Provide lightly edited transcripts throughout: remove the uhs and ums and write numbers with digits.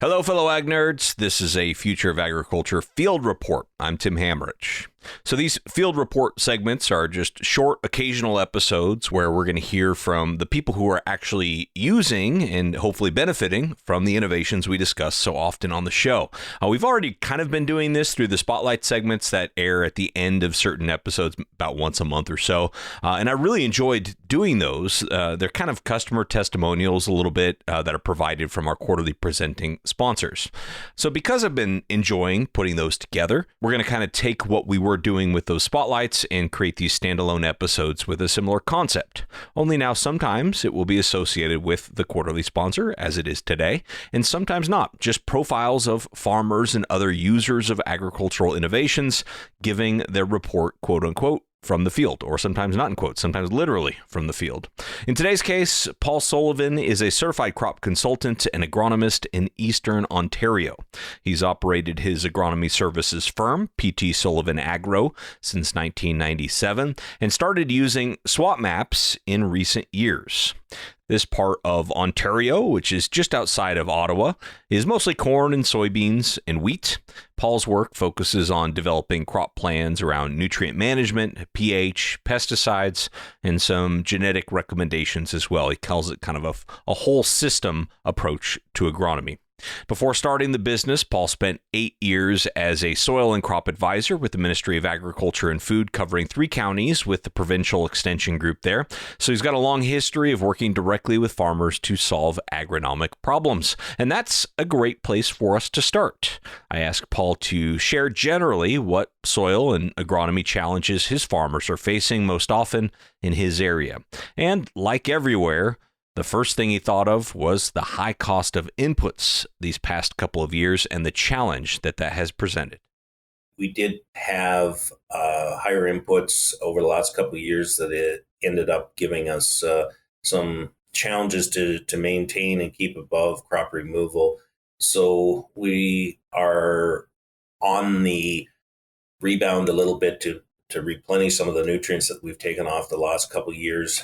Hello, fellow ag nerds. This is a Future of Agriculture field report. I'm Tim Hamrich. So these field report segments are just short, occasional episodes where we're going to hear from the people who are actually using and hopefully benefiting from the innovations we discuss so often on the show. We've already kind of been doing this through the spotlight segments that air at the end of certain episodes about once a month or so. And I really enjoyed doing those. They're kind of customer testimonials a little bit that are provided from our quarterly presenting sponsors. So because I've been enjoying putting those together, we're going to kind of take what we were doing with those spotlights and create these standalone episodes with a similar concept. Only now sometimes it will be associated with the quarterly sponsor, as it is today, and sometimes not. Just profiles of farmers and other users of agricultural innovations giving their report, quote unquote, from the field, or sometimes not in quotes, sometimes literally from the field. In today's case, Paul Sullivan is a certified crop consultant and agronomist in Eastern Ontario. He's operated his agronomy services firm, Sullivan Agro, since 1997 and started using SWAT MAPS in recent years. This part of Ontario, which is just outside of Ottawa, is mostly corn and soybeans and wheat. Paul's work focuses on developing crop plans around nutrient management, pH, pesticides, and some genetic recommendations as well. He calls it kind of a whole system approach to agronomy. Before starting the business, Paul spent 8 years as a soil and crop advisor with the Ministry of Agriculture and Food, covering 3 counties with the provincial extension group there. So he's got a long history of working directly with farmers to solve agronomic problems. And that's a great place for us to start. I asked Paul to share generally what soil and agronomy challenges his farmers are facing most often in his area. And like everywhere, the first thing he thought of was the high cost of inputs these past couple of years and the challenge that has presented. We did have higher inputs over the last couple of years that it ended up giving us some challenges to maintain and keep above crop removal. So we are on the rebound a little bit to replenish some of the nutrients that we've taken off the last couple of years.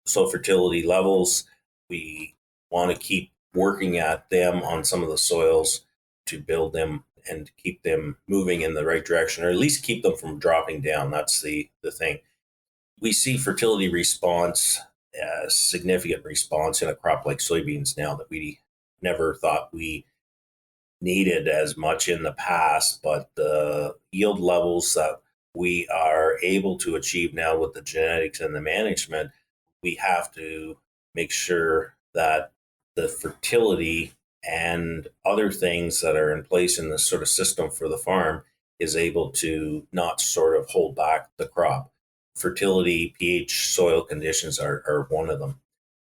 So fertility levels, we want to keep working at them on some of the soils to build them and keep them moving in the right direction, or at least keep them from dropping down. That's the thing. We see fertility response, significant response in a crop like soybeans now that we never thought we needed as much in the past, but the yield levels that we are able to achieve now with the genetics and the management, we have to make sure that the fertility and other things that are in place in this sort of system for the farm is able to not sort of hold back the crop. Fertility, pH, soil conditions are one of them.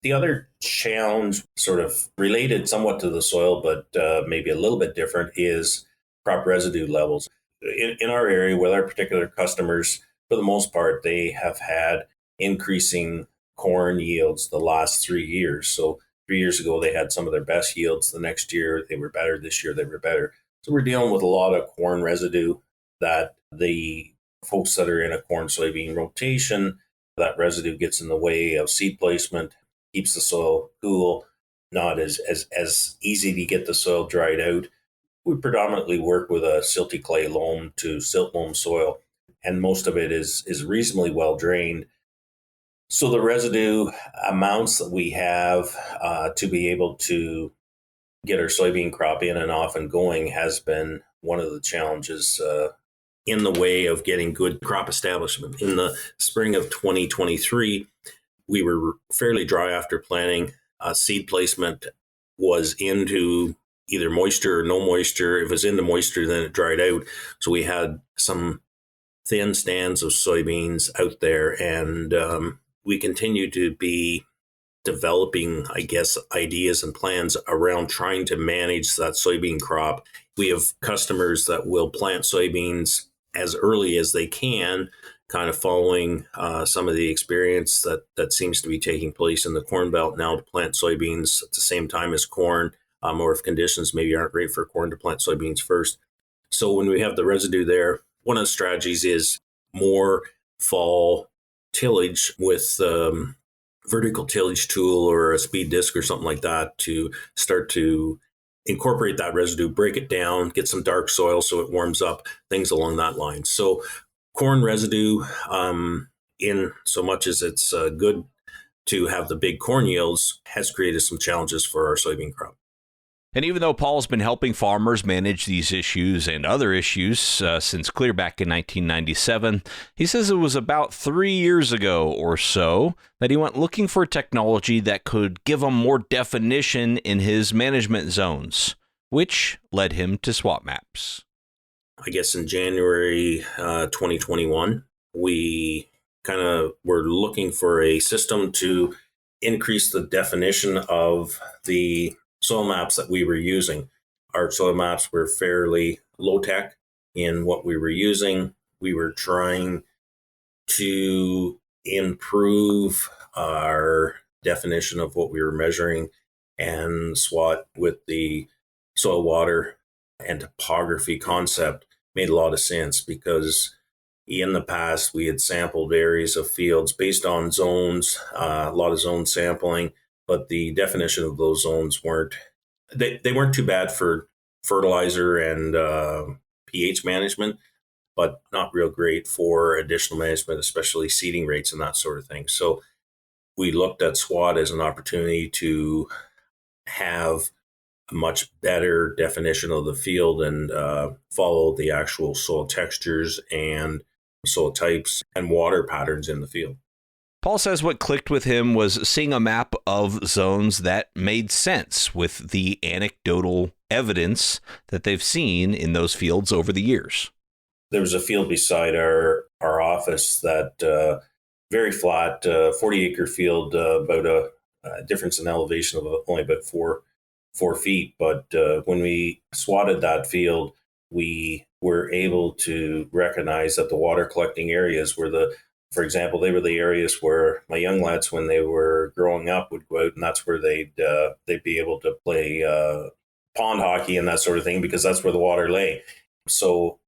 The other challenge, sort of related somewhat to the soil, but maybe a little bit different, is crop residue levels. In our area with our particular customers, for the most part, they have had increasing corn yields the last 3 years. So 3 years ago, they had some of their best yields. The next year, they were better. This year, they were better. So we're dealing with a lot of corn residue that the folks that are in a corn soybean rotation, that residue gets in the way of seed placement, keeps the soil cool, not as easy to get the soil dried out. We predominantly work with a silty clay loam to silt loam soil, and most of it is reasonably well drained. So the residue amounts that we have to be able to get our soybean crop in and off and going has been one of the challenges in the way of getting good crop establishment. In the spring of 2023, we were fairly dry after planting. Seed placement was into either moisture or no moisture. If it was into moisture, then it dried out. So we had some thin stands of soybeans out there, and we continue to be developing, I guess, ideas and plans around trying to manage that soybean crop. We have customers that will plant soybeans as early as they can, kind of following some of the experience that seems to be taking place in the Corn Belt now, to plant soybeans at the same time as corn, or if conditions maybe aren't great for corn, to plant soybeans first. So when we have the residue there, one of the strategies is more fall tillage with vertical tillage tool or a speed disc or something like that to start to incorporate that residue, break it down, get some dark soil so it warms up, things along that line. So corn residue, in so much as it's good to have the big corn yields, has created some challenges for our soybean crop. And even though Paul's been helping farmers manage these issues and other issues since clear back in 1997, he says it was about 3 years ago or so that he went looking for technology that could give him more definition in his management zones, which led him to SWAT MAPS. I guess in January 2021, we kind of were looking for a system to increase the definition of the soil maps that we were using. Our soil maps were fairly low tech in what we were using. We were trying to improve our definition of what we were measuring, and SWAT with the soil, water, and topography concept made a lot of sense, because in the past we had sampled areas of fields based on zones, a lot of zone sampling, but the definition of those zones weren't too bad for fertilizer and pH management, but not real great for additional management, especially seeding rates and that sort of thing. So we looked at SWAT as an opportunity to have a much better definition of the field and follow the actual soil textures and soil types and water patterns in the field. Paul says what clicked with him was seeing a map of zones that made sense with the anecdotal evidence that they've seen in those fields over the years. There was a field beside our office that very flat, 40-acre field, about a difference in elevation of only about four feet. But when we swatted that field, we were able to recognize that the water collecting areas were for example, they were the areas where my young lads, when they were growing up, would go out, and that's where they'd be able to play pond hockey and that sort of thing, because that's where the water lay. So,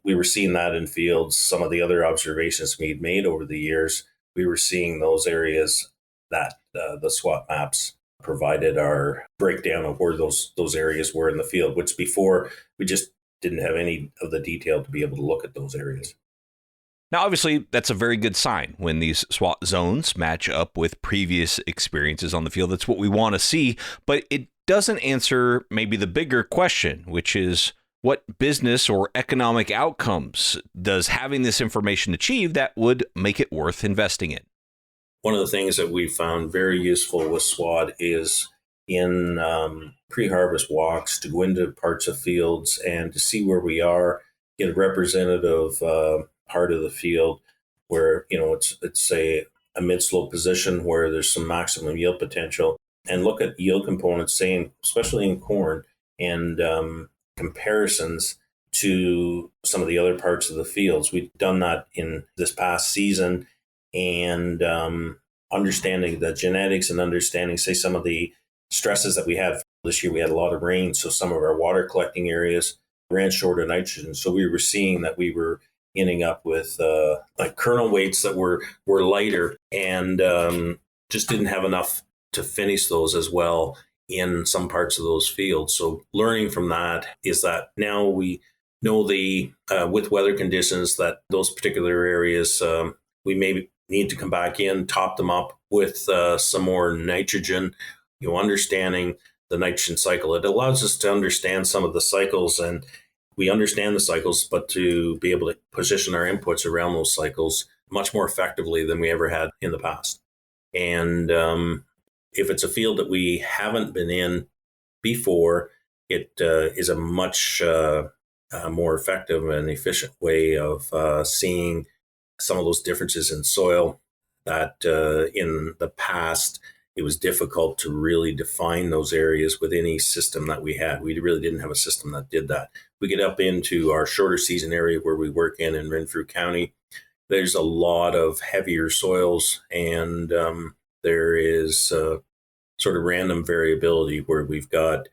we were seeing that in fields. Some of the other observations we'd made over the years, we were seeing those areas that the SWAT maps provided our breakdown of where those areas were in the field, which before we just didn't have any of the detail to be able to look at those areas. Now, obviously, that's a very good sign when these SWAT zones match up with previous experiences on the field. That's what we want to see, but it doesn't answer maybe the bigger question, which is what business or economic outcomes does having this information achieve that would make it worth investing in? One of the things that we found very useful with SWAT is in pre-harvest walks to go into parts of fields and to see where we are, get a representative part of the field where it's a mid-slope position where there's some maximum yield potential, and look at yield components, saying especially in corn, and comparisons to some of the other parts of the fields. We've done that in this past season, and understanding the genetics and understanding, say, some of the stresses that we had this year. We had a lot of rain, so some of our water collecting areas ran short of nitrogen. So we were seeing that we were ending up with like kernel weights that were lighter, and just didn't have enough to finish those as well in some parts of those fields. So learning from that is that now we know with weather conditions that those particular areas, we maybe need to come back in, top them up with some more nitrogen, understanding the nitrogen cycle. It allows us to understand some of the cycles, and we understand the cycles, but to be able to position our inputs around those cycles much more effectively than we ever had in the past. And if it's a field that we haven't been in before, it is a much more effective and efficient way of seeing some of those differences in soil that in the past it was difficult to really define those areas with any system that we had. We really didn't have a system that did that. We get up into our shorter season area where we work in Renfrew County. There's a lot of heavier soils, and there is sort of random variability where we've got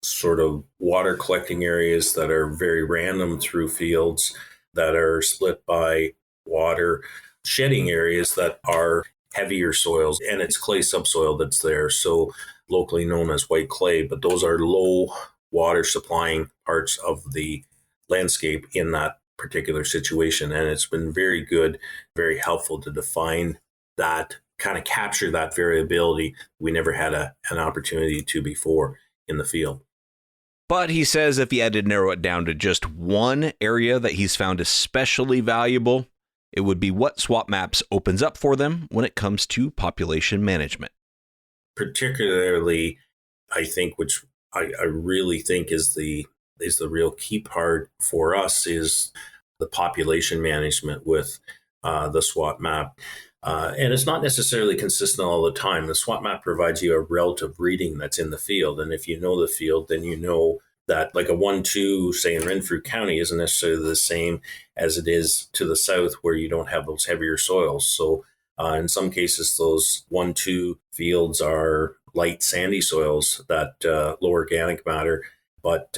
sort of water collecting areas that are very random through fields that are split by water shedding areas that are heavier soils, and it's clay subsoil that's there, so locally known as white clay, but those are low water supplying parts of the landscape in that particular situation. And it's been very good, very helpful to define that, kind of capture that variability we never had an opportunity to before in the field. But he says if he had to narrow it down to just one area that he's found especially valuable, it would be what SWAT MAPS opens up for them when it comes to population management. Particularly, I think, which I really think is the real key part for us, is the population management with the SWAT map. And it's not necessarily consistent all the time. The SWAT map provides you a relative reading that's in the field. And if you know the field, then you know that like a 1-2, say in Renfrew County, isn't necessarily the same as it is to the south where you don't have those heavier soils. So in some cases, those 1-2 fields are light sandy soils that low organic matter, but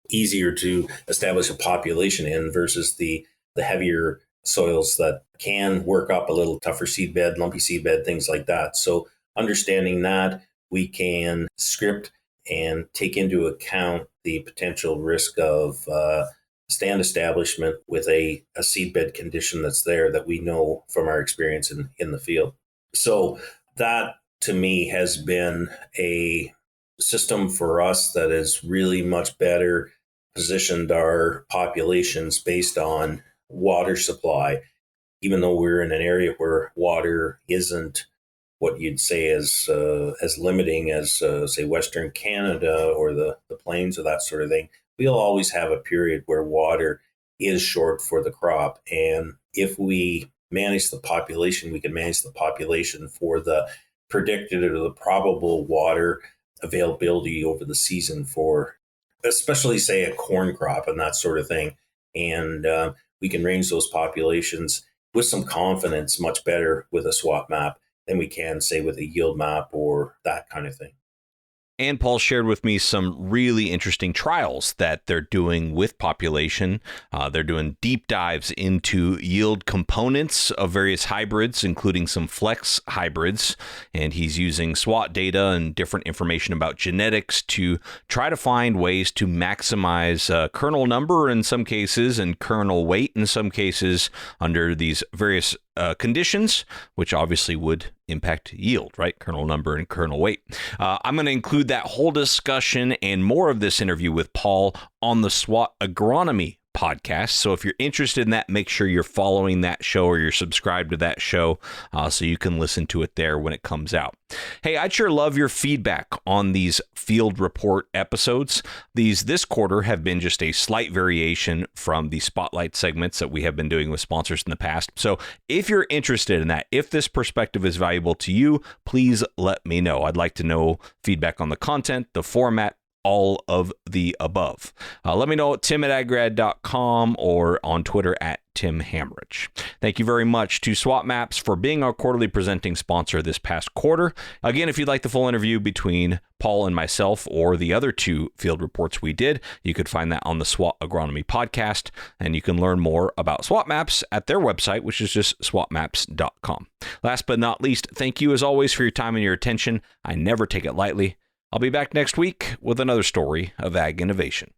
easier to establish a population in versus the heavier soils that can work up a little tougher seed bed, lumpy seed bed, things like that. So understanding that, we can script and take into account the potential risk of stand establishment with a seedbed condition that's there that we know from our experience in the field. So that, to me, has been a system for us that has really much better positioned our populations based on water supply, even though we're in an area where water isn't what you'd say as limiting as, say, Western Canada or the plains or that sort of thing. We'll always have a period where water is short for the crop. And if we manage the population, we can manage the population for the predicted or the probable water availability over the season for, especially, say, a corn crop and that sort of thing. And we can range those populations with some confidence much better with a SWAT map than we can, say, with a yield map or that kind of thing. And Paul shared with me some really interesting trials that they're doing with population. They're doing deep dives into yield components of various hybrids, including some flex hybrids. And he's using SWAT data and different information about genetics to try to find ways to maximize kernel number in some cases and kernel weight in some cases under these various conditions, which obviously would impact yield, right? Kernel number and kernel weight. I'm going to include that whole discussion and more of this interview with Paul on the SWAT Agronomy podcast. So if you're interested in that, make sure you're following that show or you're subscribed to that show so you can listen to it there when it comes out. Hey, I'd sure love your feedback on these field report episodes. These this quarter have been just a slight variation from the spotlight segments that we have been doing with sponsors in the past. So if you're interested in that, if this perspective is valuable to you, please let me know. I'd like to know feedback on the content, the format, all of the above. Let me know at tim@agrad.com or on Twitter at Tim Hamrich. Thank you very much to SWAT MAPS for being our quarterly presenting sponsor this past quarter. Again, if you'd like the full interview between Paul and myself or the other two field reports we did, you could find that on the SWAT Agronomy podcast, and you can learn more about SWAT MAPS at their website, which is just swatmaps.com. Last but not least, thank you as always for your time and your attention. I never take it lightly. I'll be back next week with another story of ag innovation.